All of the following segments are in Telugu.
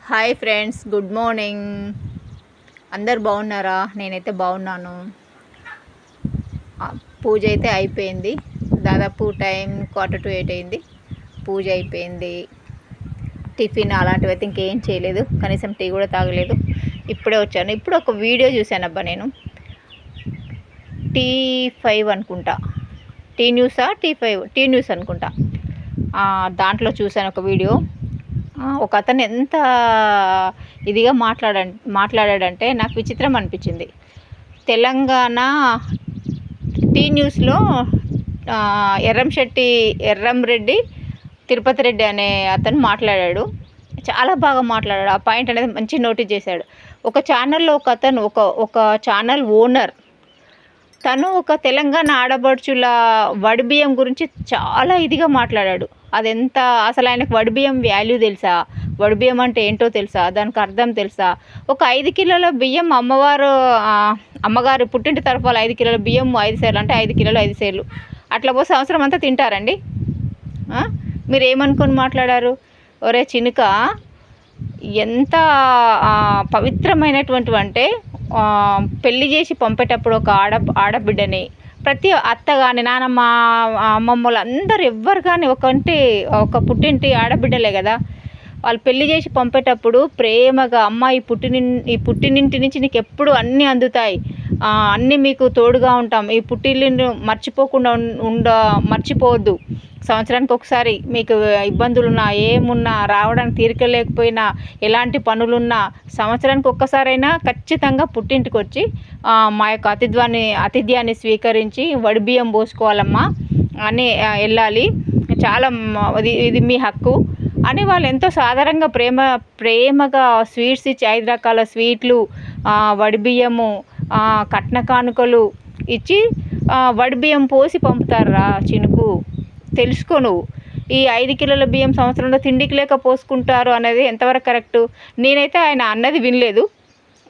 Hi friends, good morning. అందరు బాగున్నారా? నేనైతే బాగున్నాను. పూజ అయితే అయిపోయింది. దాదాపు టైం 7:15 అయింది. పూజ అయిపోయింది. టిఫిన్ అలాంటివి అయితే ఇంకేం చేయలేదు. కనీసం టీ కూడా తాగలేదు. ఇప్పుడే వచ్చాను. ఇప్పుడు ఒక వీడియో చూశాను అబ్బా. నేను T5 అనుకుంటా, టీ న్యూసా టీ న్యూస్ అనుకుంటా. దాంట్లో చూశాను ఒక వీడియో. ఒక అతను ఎంత ఇదిగా మాట్లాడాడంటే నాకు విచిత్రం అనిపించింది. తెలంగాణ టీ న్యూస్లో ఎర్రంరెడ్డి తిరుపతి రెడ్డి అనే అతను మాట్లాడాడు. చాలా బాగా మాట్లాడాడు. ఆ పాయింట్ అనేది మంచి నోటీస్ చేశాడు. ఒక ఛానల్లో ఒక అతను ఒక ఛానల్ ఓనర్, తను ఒక తెలంగాణ ఆడబడుచుల వడిబియ్యం గురించి చాలా ఇదిగా మాట్లాడాడు. అదెంత అసలు ఆయనకు వడిబియ్యం వాల్యూ తెలుసా? వడిబియ్యం అంటే ఏంటో తెలుసా? దానికి అర్థం తెలుసా? ఒక 5 కిలోల బియ్యం అమ్మగారు పుట్టింటి తరఫు వాళ్ళు 5 కిలోల బియ్యం 5 సేర్లు అంటే 5 కిలోలు 5 సేర్లు అట్లా పోతే సంవత్సరం అంతా తింటారండి. మీరు ఏమనుకొని మాట్లాడారు? ఒరే చినుక, ఎంత పవిత్రమైనటువంటి అంటే పెళ్లి చేసి పంపేటప్పుడు ఒక ఆడబిడ్డని ప్రతి అత్త కానీ నానమ్మ అమ్మమ్మలు అందరు ఎవ్వరు కానీ ఒక పుట్టింటి ఆడబిడ్డలే కదా. వాళ్ళు పెళ్లి చేసి పంపేటప్పుడు ప్రేమగా అమ్మ ఈ పుట్టినింటి నుంచి నీకు ఎప్పుడు అన్నీ అందుతాయి, అన్నీ మీకు తోడుగా ఉంటాం, ఈ పుట్టిల్లుని మర్చిపోకుండా మర్చిపోవద్దు, సంవత్సరానికి ఒకసారి మీకు ఇబ్బందులున్నా ఏమున్నా రావడానికి తీరిక లేకపోయినా ఎలాంటి పనులున్నా సంవత్సరానికి ఒక్కసారైనా ఖచ్చితంగా పుట్టింటికి వచ్చి మా యొక్క ఆతిథ్యాన్ని స్వీకరించి వడిబియ్యం పోసుకోవాలమ్మా అని వెళ్ళాలి, చాలా ఇది మీ హక్కు అని వాళ్ళు ఎంతో సాధారణంగా ప్రేమగా స్వీట్స్ ఇచ్చి 5 రకాల స్వీట్లు, వడిబియ్యము, కట్న కానుకలు ఇచ్చి వడిబియ్యం పోసి పంపుతారా చినుకు? తెలుసుకో నువ్వు. ఈ 5 కిలోల బియ్యం సంవత్సరంలో తిండికి లేక పోసుకుంటారు అనేది ఎంతవరకు కరెక్టు? నేనైతే ఆయన అన్నది వినలేదు,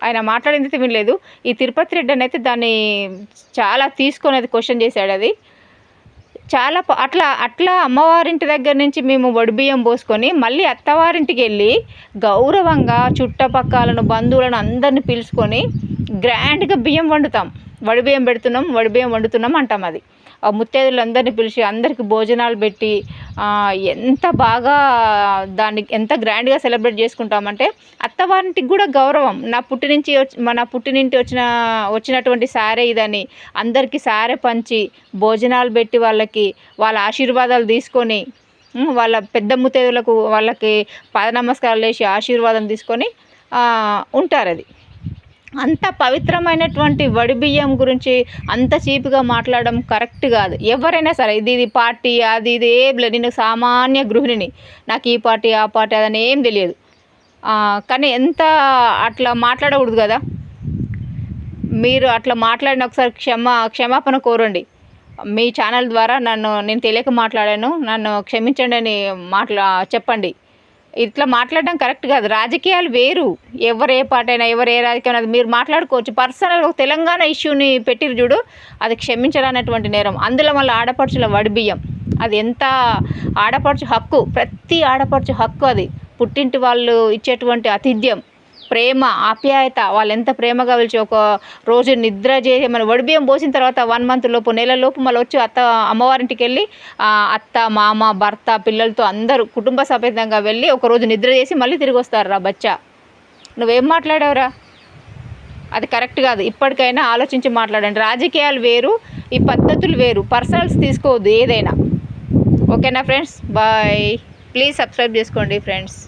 ఆయన మాట్లాడింది అయితే వినలేదు. ఈ తిరుపతి రెడ్డి అని అయితే దాన్ని చాలా తీసుకొని అది క్వశ్చన్ చేశాడు. అది చాలా అట్లా అమ్మవారింటి దగ్గర నుంచి మేము వడిబియ్యం పోసుకొని మళ్ళీ అత్తవారింటికి వెళ్ళి గౌరవంగా చుట్టపక్కలను బంధువులను అందరిని పిలుచుకొని గ్రాండ్గా బియ్యం వండుతాం, వడిబియ్యం వండుతున్నాం అంటాం. అది ఆ ముత్తైదులందరినీ పిలిచి అందరికి భోజనాలు పెట్టి ఎంత బాగా దాన్ని ఎంత గ్రాండ్గా సెలబ్రేట్ చేసుకుంటామంటే అత్తవారింటికి కూడా గౌరవం. నా పుట్టినింటి వచ్చినటువంటి సారే ఇదని అందరికీ సారే పంచి భోజనాలు పెట్టి వాళ్ళ ఆశీర్వాదాలు తీసుకొని వాళ్ళ పెద్ద ముత్తైదులకు వాళ్ళకి పాద నమస్కారాలు వేసి ఆశీర్వాదం తీసుకొని ఉంటారు. అది అంత పవిత్రమైనటువంటి వడిబియ్యం గురించి అంత చీప్గా మాట్లాడడం కరెక్ట్ కాదు. ఎవరైనా సరే ఇది పార్టీ అది ఇది ఏం లేదు. నేను సామాన్య గృహిణిని, నాకు ఈ పార్టీ ఆ పార్టీ అదని ఏం తెలియదు. కానీ అట్లా మాట్లాడకూడదు కదా. మీరు అట్లా మాట్లాడిన ఒకసారి క్షమాపణ కోరండి. మీ ఛానల్ ద్వారా నేను తెలియక మాట్లాడాను, నన్ను క్షమించండి అని చెప్పండి. ఇట్లా మాట్లాడడం కరెక్ట్ కాదు. రాజకీయాలు వేరు, ఎవరు ఏ పార్టీ అయినా ఎవరు ఏ రాజకీయం అది మీరు మాట్లాడుకోవచ్చు. పర్సనల్ తెలంగాణ ఇష్యూని పెట్టిరు చూడు, అది క్షమించడానికి నేరం. అందులో మళ్ళీ ఆడపడుచుల వడిబియ్యం, అది ఎంత ఆడపడుచు హక్కు, ప్రతి ఆడపడుచు హక్కు. అది పుట్టింటి వాళ్ళు ఇచ్చేటువంటి ఆతిథ్యం, ప్రేమ, ఆప్యాయత. వాళ్ళు ఎంత ప్రేమగా పిలిచి ఒక రోజు నిద్ర చేసి మన వడిబియ్యం పోసిన తర్వాత 1 మంత్ లోపు నెలలోపు మళ్ళీ వచ్చి అమ్మవారింటికి వెళ్ళి అత్త మామ భర్త పిల్లలతో అందరూ కుటుంబ సమేతంగా వెళ్ళి ఒకరోజు నిద్ర చేసి మళ్ళీ తిరిగి వస్తారా బచ్చా. నువ్వేం మాట్లాడావురా? అది కరెక్ట్ కాదు. ఇప్పటికైనా ఆలోచించి మాట్లాడండి. రాజకీయాలు వేరు, ఈ పద్ధతులు వేరు. పర్సనల్స్ తీసుకోవద్దు ఏదైనా. ఓకేనా ఫ్రెండ్స్? బాయ్. ప్లీజ్ సబ్స్క్రైబ్ చేసుకోండి ఫ్రెండ్స్.